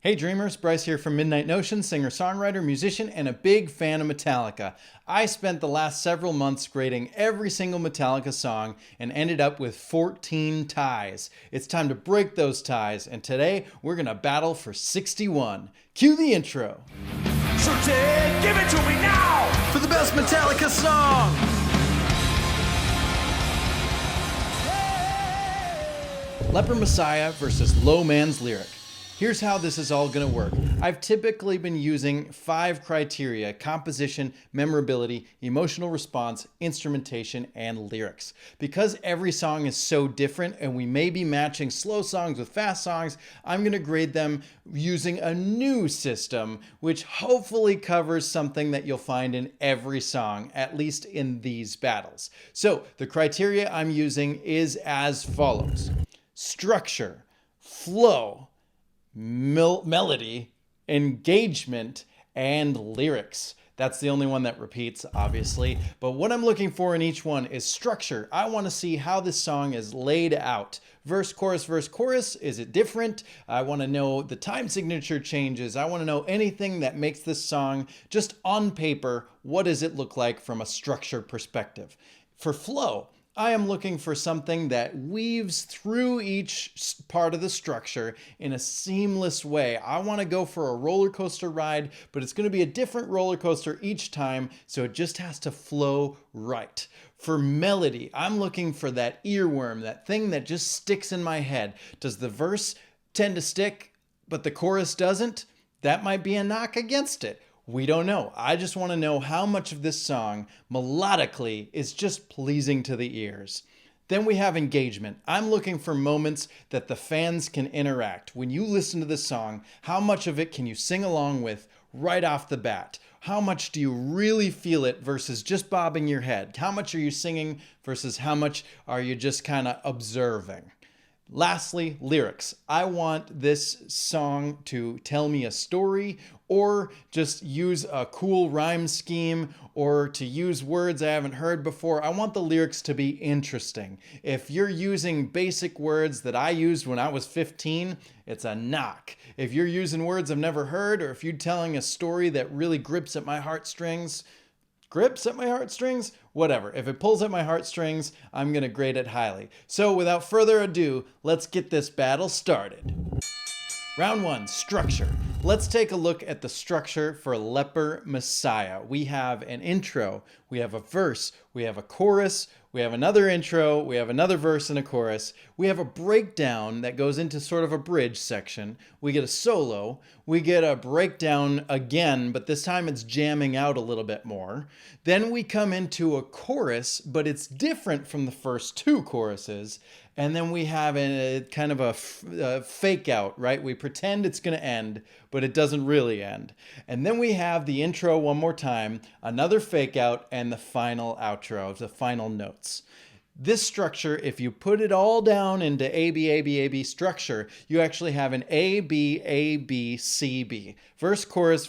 Hey dreamers, Bryce here from Midnight Notion, singer-songwriter, musician, and a big fan of Metallica. I spent the last several months grading every single Metallica song and ended up with 14 ties. It's time to break those ties, and today we're gonna battle for 61. Cue the intro. So Ted, give it to me now! For the best Metallica song! Leper Messiah versus Low Man's Lyric. Here's how this is all gonna work. I've typically been using 5 criteria: composition, memorability, emotional response, instrumentation, and lyrics. Because every song is so different and we may be matching slow songs with fast songs, I'm gonna grade them using a new system, which hopefully covers something that you'll find in every song, at least in these battles. So the criteria I'm using is as follows: structure, flow, melody, engagement, and lyrics. That's the only one that repeats, obviously. But what I'm looking for in each one is structure. I want to see how this song is laid out. Verse, chorus, is it different? I want to know the time signature changes. I want to know anything that makes this song just on paper. What does it look like from a structure perspective? For flow, I am looking for something that weaves through each part of the structure in a seamless way. I want to go for a roller coaster ride, but it's going to be a different roller coaster each time, so it just has to flow right. For melody, I'm looking for that earworm, that thing that just sticks in my head. Does the verse tend to stick, but the chorus doesn't? That might be a knock against it. We don't know. I just want to know how much of this song, melodically, is just pleasing to the ears. Then we have engagement. I'm looking for moments that the fans can interact. When you listen to this song, how much of it can you sing along with right off the bat? How much do you really feel it versus just bobbing your head? How much are you singing versus how much are you just kind of observing? Lastly, lyrics. I want this song to tell me a story, or just use a cool rhyme scheme, or to use words I haven't heard before. I want the lyrics to be interesting. If you're using basic words that I used when I was 15, it's a knock. If you're using words I've never heard, or if you're telling a story that really grips at my heartstrings, whatever. If it pulls at my heartstrings, I'm gonna grade it highly. So without further ado, let's get this battle started. Round 1, structure. Let's take a look at the structure for Leper Messiah. We have an intro, we have a verse, we have a chorus, we have another intro, we have another verse and a chorus. We have a breakdown that goes into sort of a bridge section. We get a solo, we get a breakdown again, but this time it's jamming out a little bit more. Then we come into a chorus, but it's different from the first 2 choruses. And then we have a kind of a fake out, right? We pretend it's going to end, but it doesn't really end. And then we have the intro one more time, another fake out, and the final outro, the final notes. This structure, if you put it all down into A, B, A, B, A, B structure, you actually have an A, B, A, B, C, B. Verse, chorus,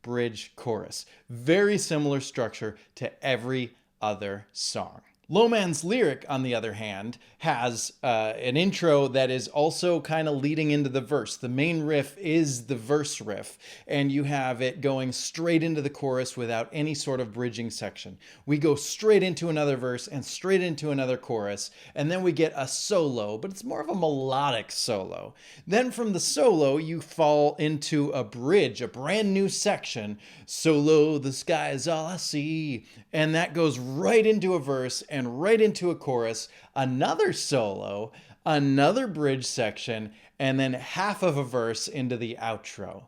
bridge, chorus. Very similar structure to every other song. Low Man's Lyric, on the other hand, has an intro that is also kind of leading into the verse. The main riff is the verse riff, and you have it going straight into the chorus without any sort of bridging section. We go straight into another verse and straight into another chorus, and then we get a solo, but it's more of a melodic solo. Then from the solo, you fall into a bridge, a brand new section. Solo, the sky is all I see. And that goes right into a verse and right into a chorus, another solo, another bridge section, and then half of a verse into the outro.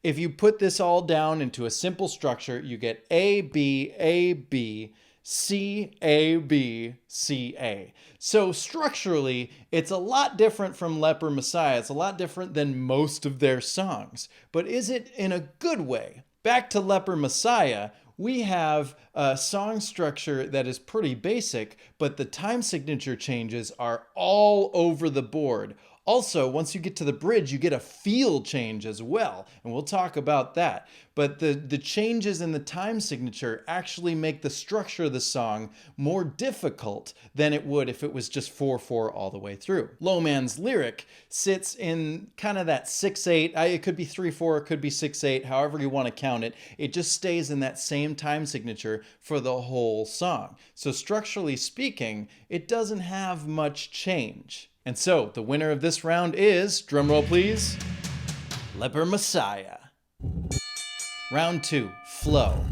If you put this all down into a simple structure, you get A, B, A, B, C, A, B, C, A. So structurally, it's a lot different from Leper Messiah. It's a lot different than most of their songs. But is it in a good way? Back to Leper Messiah, we have a song structure that is pretty basic, but the time signature changes are all over the board. Also, once you get to the bridge, you get a feel change as well, and we'll talk about that. But the changes in the time signature actually make the structure of the song more difficult than it would if it was just 4/4 all the way through. Low Man's Lyric sits in kind of that 6/8. It could be 3/4, it could be 6/8, however you want to count it. It just stays in that same time signature for the whole song. So structurally speaking, it doesn't have much change. And so, the winner of this round is, drumroll please, Leper Messiah. Round 2, Flow.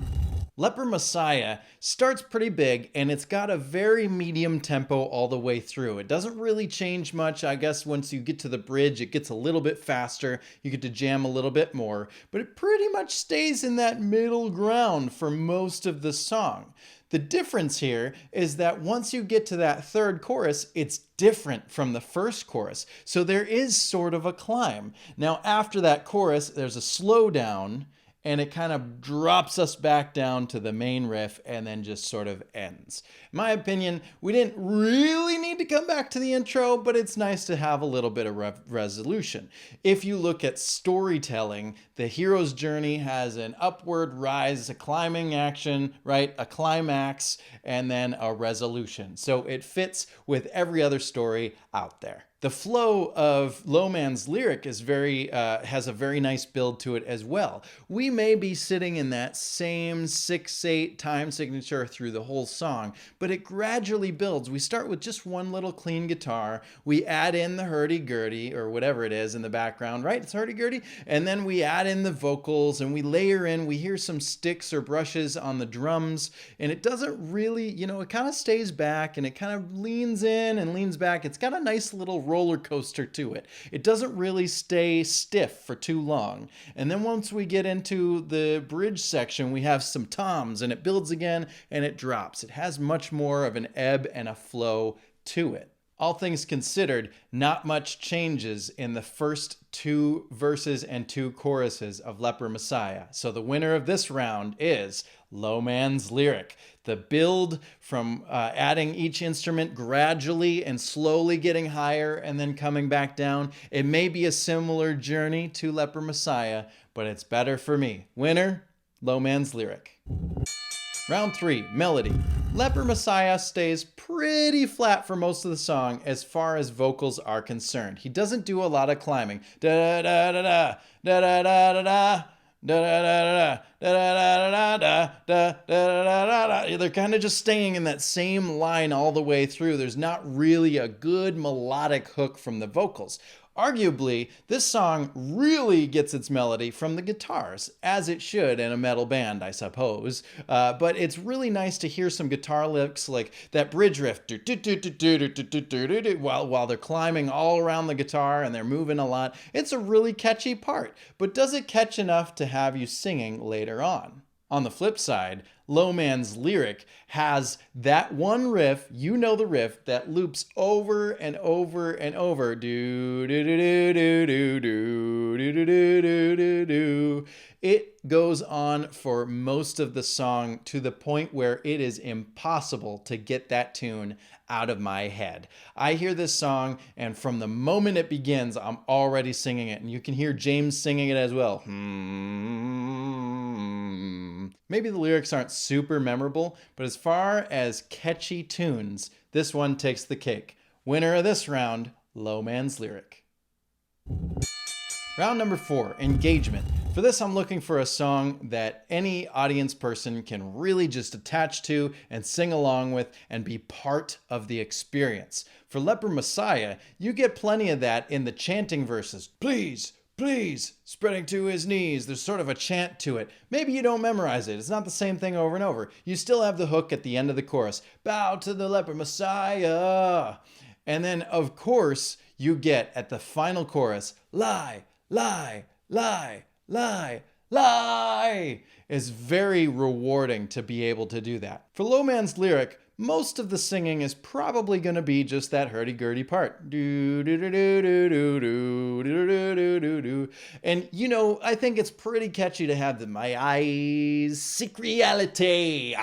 Leper Messiah starts pretty big and it's got a very medium tempo all the way through. It doesn't really change much. I guess once you get to the bridge, it gets a little bit faster. You get to jam a little bit more, but it pretty much stays in that middle ground for most of the song. The difference here is that once you get to that third chorus, it's different from the first chorus. So there is sort of a climb. Now, after that chorus, there's a slowdown, and it kind of drops us back down to the main riff and then just sort of ends. In my opinion, we didn't really need to come back to the intro, but it's nice to have a little bit of resolution. If you look at storytelling, the hero's journey has an upward rise, a climbing action, right? A climax, and then a resolution. So it fits with every other story out there. The flow of Low Man's Lyric is has a very nice build to it as well. We may be sitting in that same 6/8 time signature through the whole song, but it gradually builds. We start with just one little clean guitar. We add in the hurdy-gurdy or whatever it is in the background, right? It's hurdy-gurdy. And then we add in the vocals and we layer in, we hear some sticks or brushes on the drums, and it doesn't really, it kind of stays back and it kind of leans in and leans back. It's got a nice little roller coaster to it. It doesn't really stay stiff for too long. And then once we get into the bridge section, we have some toms and it builds again and it drops. It has much more of an ebb and a flow to it. All things considered, not much changes in the first 2 verses and 2 choruses of Leper Messiah. So the winner of this round is Low Man's Lyric. The build from adding each instrument gradually and slowly getting higher and then coming back down. It may be a similar journey to Leper Messiah, but it's better for me. Winner, Low Man's Lyric. Round 3, Melody. Leper Messiah stays pretty flat for most of the song as far as vocals are concerned. He doesn't do a lot of climbing. Da da da da da da da da da. They're kind of just staying in that same line all the way through. There's not really a good melodic hook from the vocals. Arguably, this song really gets its melody from the guitars, as it should in a metal band, I suppose. But it's really nice to hear some guitar licks like that bridge riff while they're climbing all around the guitar and they're moving a lot. It's a really catchy part, but does it catch enough to have you singing later on? On the flip side, Low Man's Lyric has that one riff, the riff, that loops over and over and over. Do do do do do do do do do do do do. It goes on for most of the song to the point where it is impossible to get that tune out of my head. I hear this song, and from the moment it begins, I'm already singing it, and you can hear James singing it as well. Maybe the lyrics aren't super memorable, but as far as catchy tunes, this one takes the cake. Winner of this round, Low Man's Lyric. Round number 4, Engagement. For this, I'm looking for a song that any audience person can really just attach to and sing along with and be part of the experience. For Leper Messiah, you get plenty of that in the chanting verses. Please, please, spreading to his knees. There's sort of a chant to it. Maybe you don't memorize it. It's not the same thing over and over. You still have the hook at the end of the chorus. Bow to the Leper Messiah. And then, of course, you get at the final chorus, lie, lie, lie, lie, lie. It's very rewarding to be able to do that. For Low Man's Lyric, most of the singing is probably going to be just that hurdy-gurdy part. Do do do do do do do do do do do. And I think it's pretty catchy to have my eyes seek reality.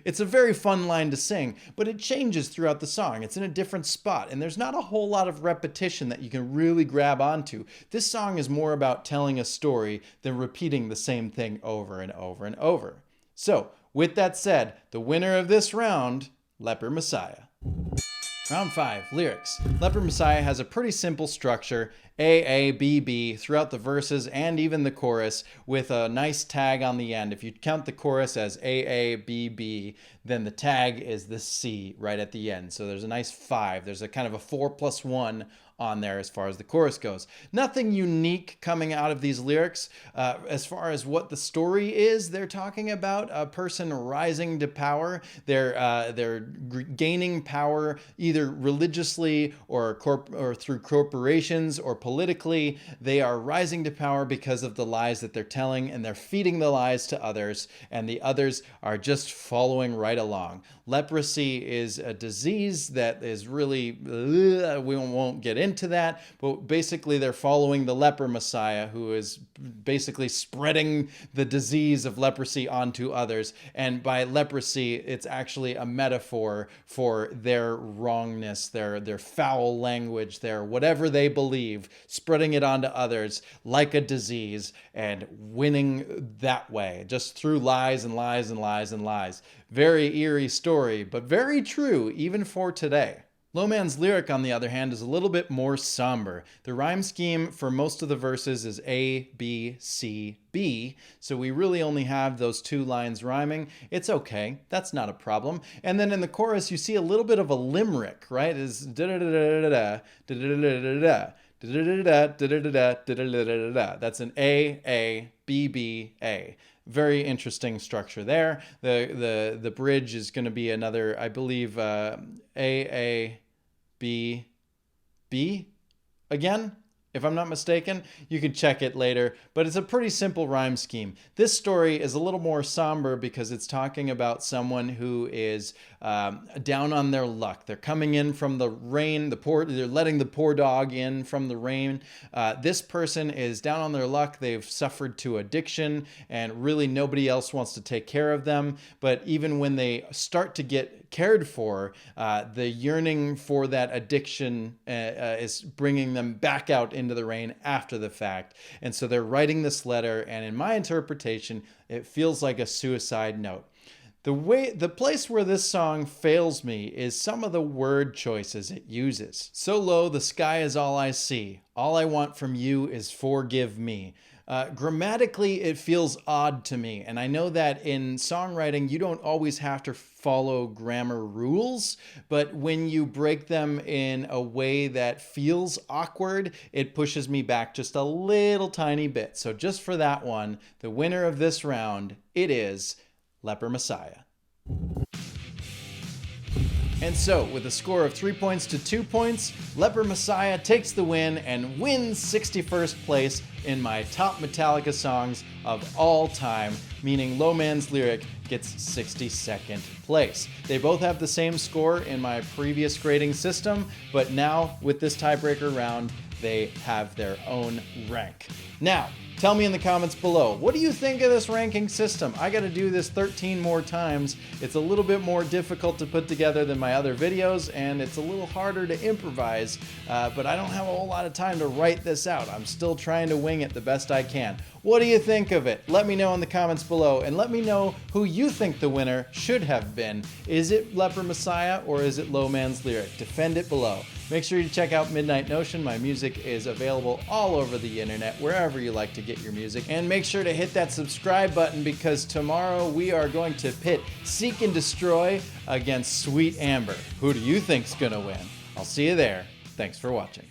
It's a very fun line to sing, but it changes throughout the song. It's in a different spot, and there's not a whole lot of repetition that you can really grab onto. This song is more about telling a story than repeating the same thing over and over and over. So, with that said, the winner of this round, Leper Messiah. Round 5, lyrics. Leper Messiah has a pretty simple structure, A, A, B, B, throughout the verses and even the chorus, with a nice tag on the end. If you count the chorus as A, A, B, B, then the tag is the C right at the end. So there's a nice 5. There's a kind of a 4 plus 1 on there as far as the chorus goes. Nothing unique coming out of these lyrics. As far as what the story is, they're talking about a person rising to power. They're gaining power either religiously or through corporations or politically. They are rising to power because of the lies that they're telling, and they're feeding the lies to others, and the others are just following right along. Leprosy is a disease that is really, we won't get into that, but basically they're following the Leper Messiah, who is basically spreading the disease of leprosy onto others. And by leprosy, it's actually a metaphor for their wrongness, their foul language, their whatever they believe, spreading it onto others like a disease and winning that way, just through lies and lies and lies and lies. Very eerie story, but very true even for today. Lowman's lyric, on the other hand, is a little bit more somber. The rhyme scheme for most of the verses is A, B, C, B, so we really only have those 2 lines rhyming. It's okay, that's not a problem. And then in the chorus, you see a little bit of a limerick, right? It's da-da-da-da-da-da, da-da-da-da-da-da. That's an A, B, B, A. Very interesting structure there. The bridge is going to be another, I believe, A, B, B again, if I'm not mistaken. You can check it later, but it's a pretty simple rhyme scheme. This story is a little more somber because it's talking about someone who is down on their luck. They're coming in from the rain, they're letting the poor dog in from the rain. This person is down on their luck. They've suffered to addiction, and really nobody else wants to take care of them. But even when they start to get cared for, the yearning for that addiction is bringing them back out into the rain after the fact. And so they're writing this letter, and in my interpretation, it feels like a suicide note. The place where this song fails me is some of the word choices it uses. So low, the sky is all I see. All I want from you is forgive me. Grammatically, it feels odd to me, and I know that in songwriting, you don't always have to follow grammar rules, but when you break them in a way that feels awkward, it pushes me back just a little tiny bit. So just for that one, the winner of this round, it is Leper Messiah. And so, with a score of 3 points to 2 points, Leper Messiah takes the win and wins 61st place in my top Metallica songs of all time, meaning Lowman's lyric gets 62nd place. They both have the same score in my previous grading system, but now, with this tiebreaker round, they have their own rank. Now, tell me in the comments below, what do you think of this ranking system? I got to do this 13 more times. It's a little bit more difficult to put together than my other videos, and it's a little harder to improvise, but I don't have a whole lot of time to write this out. I'm still trying to wing it the best I can. What do you think of it? Let me know in the comments below, and let me know who you think the winner should have been. Is it Leper Messiah or is it Lowman's lyric? Defend it below. Make sure you check out Midnight Notion. My music is available all over the internet, wherever you like to get your music. And make sure to hit that subscribe button, because tomorrow we are going to pit Seek and Destroy against Sweet Amber. Who do you think's gonna win? I'll see you there. Thanks for watching.